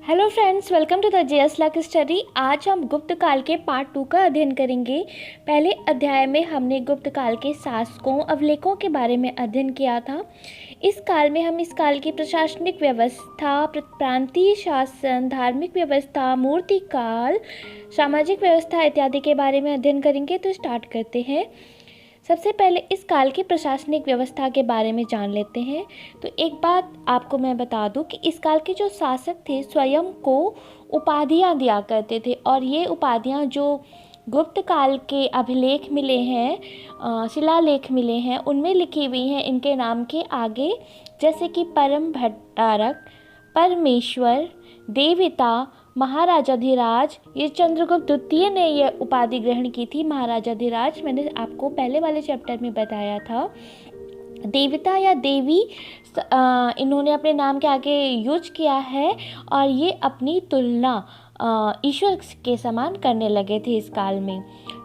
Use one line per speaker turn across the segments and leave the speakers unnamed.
Hello friends, welcome to the JS luck study. आज हम गुप्त काल के पार्ट 2 का अध्ययन करेंगे। पहले अध्याय में हमने गुप्त काल के शासकों अभिलेखों के बारे में अध्ययन किया था। इस काल में हम इस काल की प्रशासनिक व्यवस्था, प्रांतीय शासन, धार्मिक व्यवस्था, मूर्ति काल, सामाजिक व्यवस्था इत्यादि के बारे में अध्ययन करेंगे। तो स्टार्ट करते हैं। सबसे पहले इस काल की प्रशासनिक व्यवस्था के बारे में जान लेते हैं। तो एक बात आपको मैं बता दूं कि इस काल के जो शासक थे स्वयं को उपाधियां दिया करते थे, और ये उपाधियां जो गुप्त काल के अभिलेख मिले हैं, शिलालेख मिले हैं, उनमें लिखी हुई हैं इनके नाम के आगे, जैसे कि परम भट्टारक, परमेश्वर, देवता, महाराजाधिराज। ये चंद्रगुप्त द्वितीय ने यह उपाधि ग्रहण की थी, महाराजाधिराज। मैंने आपको पहले वाले चैप्टर में बताया था। देवता या देवी इन्होंने अपने नाम के आगे यूज किया है, और ये अपनी तुलना ईश्वर के समान करने लगे थे इस काल में।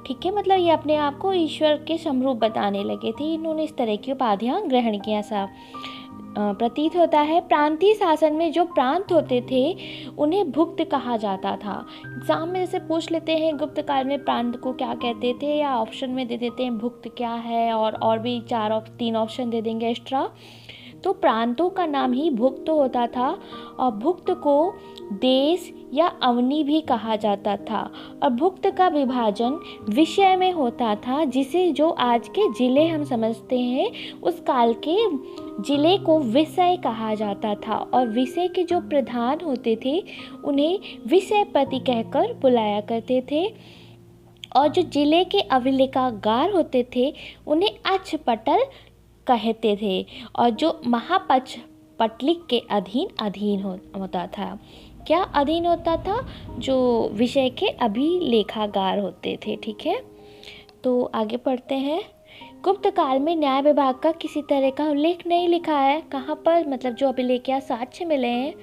ठीक है, मतलब ये अपने आप को ईश्वर के समरूप बताने लगे थे। इन्होंने इस तरह की उपाधियां ग्रहण किया सा प्रतीत होता है। प्रांतीय शासन में जो प्रांत होते थे उन्हें भुक्त कहा जाता था। एग्जाम में जैसे पूछ लेते हैं गुप्त काल में प्रांत को क्या कहते थे, या ऑप्शन में दे देते हैं भुक्त क्या है, और भी 3 ऑप्शन दे देंगे एक्स्ट्रा। तो प्रांतों का नाम ही भुक्त होता था, और भुक्त को देश या अवनी भी कहा जाता था। और भुक्त का विभाजन विषय में होता था, जिसे जो आज के जिले हम समझते हैं, उस काल के जिले को विषय कहा जाता था। और विषय के जो प्रधान होते थे उन्हें विषयपति कहकर बुलाया करते थे। और जो जिले के अभिलेखागार होते थे उन्हें अक्षपटल कहते थे। और जो महापक्ष पटलिक के अधीन होता था। क्या अधीन होता था? जो विषय के अभिलेखागार होते थे। ठीक है, तो आगे पढ़ते हैं। गुप्त काल में न्याय विभाग का किसी तरह का उल्लेख नहीं लिखा है। कहाँ पर? मतलब जो अभिलेख या साक्ष्य मिले हैं,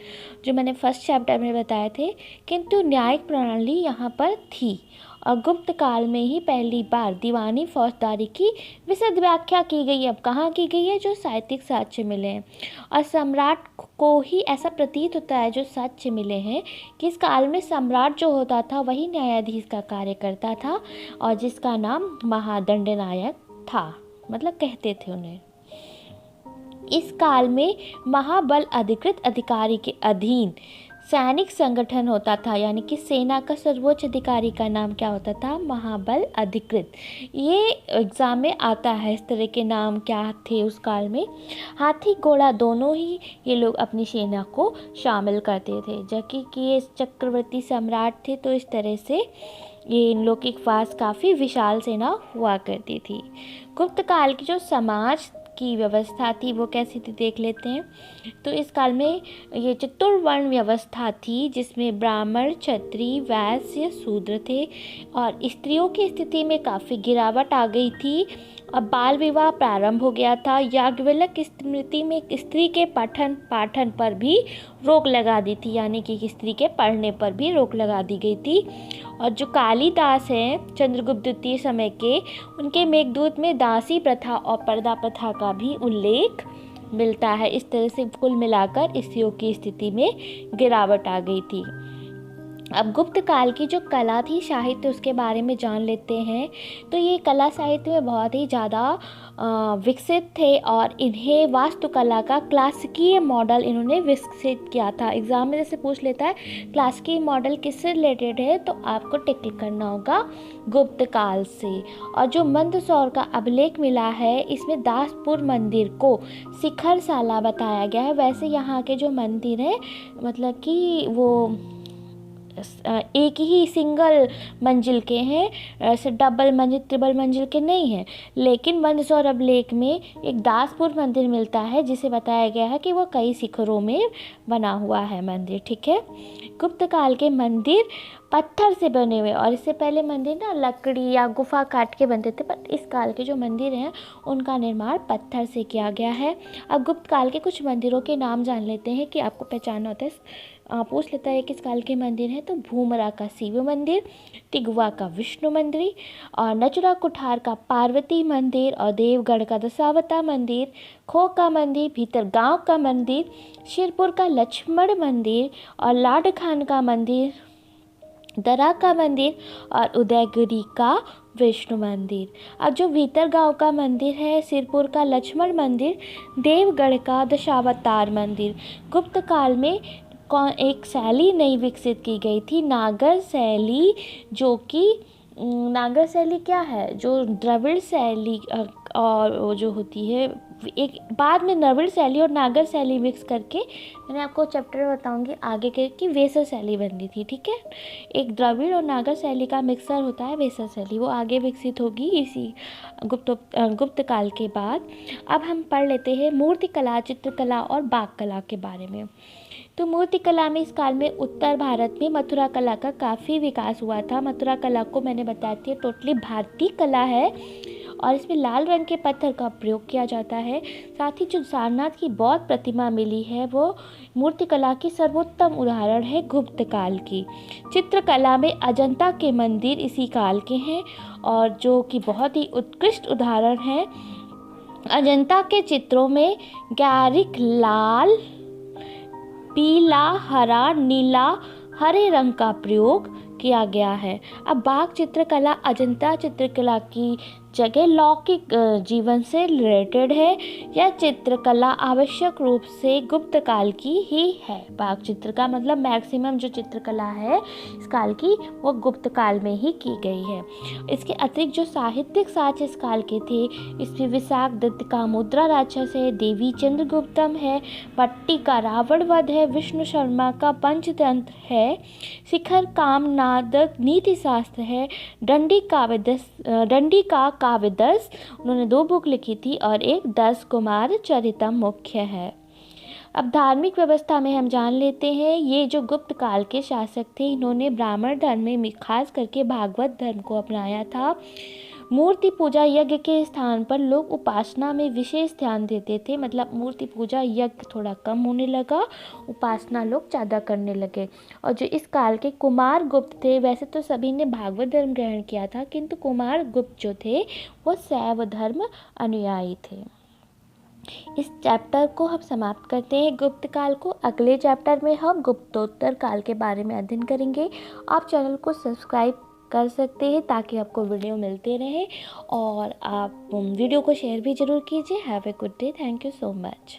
जो मैंने फर्स्ट चैप्टर में बताए थे, किंतु न्यायिक प्रणाली यहाँ पर थी। और गुप्त काल में ही पहली बार दीवानी फौजदारी की विशद व्याख्या की गई है। अब कहाँ की गई है? जो साहित्यिक साक्ष्य मिले हैं। और सम्राट को ही ऐसा प्रतीत होता है, जो साक्ष्य मिले हैं, कि इस काल में सम्राट जो होता था वही न्यायाधीश का कार्य करता था, और जिसका नाम महादंडनायक था, मतलब कहते थे उन्हें। इस काल में महाबल अधिकृत अधिकारी के अधीन सैनिक संगठन होता था, यानी कि सेना का सर्वोच्च अधिकारी का नाम क्या होता था? महाबल अधिकृत। ये एग्जाम में आता है, इस तरह के नाम क्या थे उस काल में। हाथी घोड़ा दोनों ही ये लोग अपनी सेना को शामिल करते थे, जबकि कि ये चक्रवर्ती सम्राट थे, तो इस तरह से ये इन लोग के पास काफ़ी विशाल सेना हुआ करती थी। गुप्त काल की जो समाज की व्यवस्था थी वो कैसी थी देख लेते हैं। तो इस काल में ये चतुर्वर्ण व्यवस्था थी, जिसमें ब्राह्मण, क्षत्रिय, वैश्य, शूद्र थे। और स्त्रियों की स्थिति में काफ़ी गिरावट आ गई थी। अब बाल विवाह प्रारंभ हो गया था। याज्ञवल्क्य स्मृति में स्त्री के पठन पाठन पर भी रोक लगा दी थी, यानी कि स्त्री के पढ़ने पर भी रोक लगा दी गई थी। और जो कालिदास हैं चंद्रगुप्त द्वितीय समय के, उनके मेघदूत में दासी प्रथा और पर्दा प्रथा का भी उल्लेख मिलता है। इस तरह से कुल मिलाकर स्त्रियों की स्थिति में गिरावट आ गई थी। अब गुप्त काल की जो कला थी, साहित्य, उसके बारे में जान लेते हैं। तो ये कला साहित्य में बहुत ही ज़्यादा विकसित थे, और इन्हें वास्तुकला का क्लासिकीय मॉडल इन्होंने विकसित किया था। एग्जाम में जैसे पूछ लेता है क्लासिकीय मॉडल किससे रिलेटेड है, तो आपको टिक करना होगा गुप्त काल से। और जो मंदसौर का अभिलेख मिला है, इसमें दासपुर मंदिर को शिखरशाला बताया गया है। वैसे यहाँ के जो मंदिर हैं, मतलब कि वो एक ही सिंगल मंजिल के हैं, ऐसे डबल मंजिल, ट्रिपल मंजिल के नहीं हैं। लेकिन मंदसौर अभिलेख में एक दासपुर मंदिर मिलता है, जिसे बताया गया है कि वो कई शिखरों में बना हुआ है मंदिर। ठीक है, गुप्त काल के मंदिर पत्थर से बने हुए, और इससे पहले मंदिर ना लकड़ी या गुफा काट के बनते थे, पर इस काल के जो मंदिर हैं उनका निर्माण पत्थर से किया गया है। अब गुप्त काल के कुछ मंदिरों के नाम जान लेते हैं कि आपको पहचानना होता है। पूछ लेता है किस काल के मंदिर हैं, तो भूमरा का शिव मंदिर, टिगवा का विष्णु मंदिर, और नचुरा कुठार का पार्वती मंदिर, और देवगढ़ का दशावता मंदिर, खो का मंदिर, भीतरगांव का मंदिर, शिरपुर का लक्ष्मण मंदिर, और लाड खान का मंदिर, दरा का मंदिर, और उदयगिरी का विष्णु मंदिर। अब जो भीतरगांव का मंदिर है, सिरपुर का लक्ष्मण मंदिर, देवगढ़ का दशावतार मंदिर। गुप्त काल में कौन एक शैली नई विकसित की गई थी, नागर शैली, जो कि नागर शैली क्या है, जो द्रविड़ शैली और वो जो होती है, एक बाद में द्रविड़ शैली और नागर शैली मिक्स करके, मैंने आपको चैप्टर में बताऊंगी आगे के, कि वेसर शैली बनी थी। ठीक है, एक द्रविड़ और नागर शैली का मिक्सर होता है वेसर शैली, वो आगे विकसित होगी इसी गुप्त काल के बाद। अब हम पढ़ लेते हैं मूर्ति कला, चित्रकला और बाग कला के बारे में। तो मूर्ति कला में इस काल में उत्तर भारत में मथुरा कला का काफ़ी विकास हुआ था। मथुरा कला को मैंने बताया थी टोटली भारतीय कला है, और इसमें लाल रंग के पत्थर का प्रयोग किया जाता है। साथ ही जो सारनाथ की बौद्ध प्रतिमा मिली है, वो मूर्ति कला की सर्वोत्तम उदाहरण है गुप्त काल की। चित्रकला में अजंता के मंदिर इसी काल के हैं, और जो कि बहुत ही उत्कृष्ट उदाहरण है। अजंता के चित्रों में गैरिक लाल, पीला, हरा, नीला, हरे रंग का प्रयोग किया गया है। अब बाग चित्रकला अजंता चित्रकला की जगह लौकिक जीवन से रिलेटेड है। यह चित्रकला आवश्यक रूप से गुप्त काल की ही है। बाग चित्र का मतलब मैक्सिमम जो चित्रकला है इस काल की, वो गुप्त काल में ही की गई है। इसके अतिरिक्त जो साहित्यिक साक्ष्य इस काल के थे, इसमें विशाख दत्त का मुद्रा राक्षस है, देवी चंद्रगुप्तम है, पट्टी का रावण वध है, विष्णु शर्मा का पंचतंत्र है, शिखर कामनादक नीति शास्त्र है, डंडी का काव्यदर्श, उन्होंने 2 बुक लिखी थी, और एक 10 कुमार चरितम मुख्य है। अब धार्मिक व्यवस्था में हम जान लेते हैं, ये जो गुप्त काल के शासक थे, इन्होंने ब्राह्मण धर्म में खास करके भागवत धर्म को अपनाया था। मूर्ति पूजा यज्ञ के स्थान पर लोग उपासना में विशेष ध्यान देते थे, मतलब मूर्ति पूजा यज्ञ थोड़ा कम होने लगा, उपासना लोग ज़्यादा करने लगे। और जो इस काल के कुमार गुप्त थे, वैसे तो सभी ने भागवत धर्म ग्रहण किया था, किंतु कुमार गुप्त जो थे वो शैव धर्म अनुयायी थे। इस चैप्टर को हम समाप्त करते हैं गुप्त काल को। अगले चैप्टर में हम गुप्तोत्तर काल के बारे में अध्ययन करेंगे। आप चैनल को सब्सक्राइब कर सकते हैं ताकि आपको वीडियो मिलते रहे, और आप वीडियो को शेयर भी ज़रूर कीजिए। Have a good day. Thank you so much.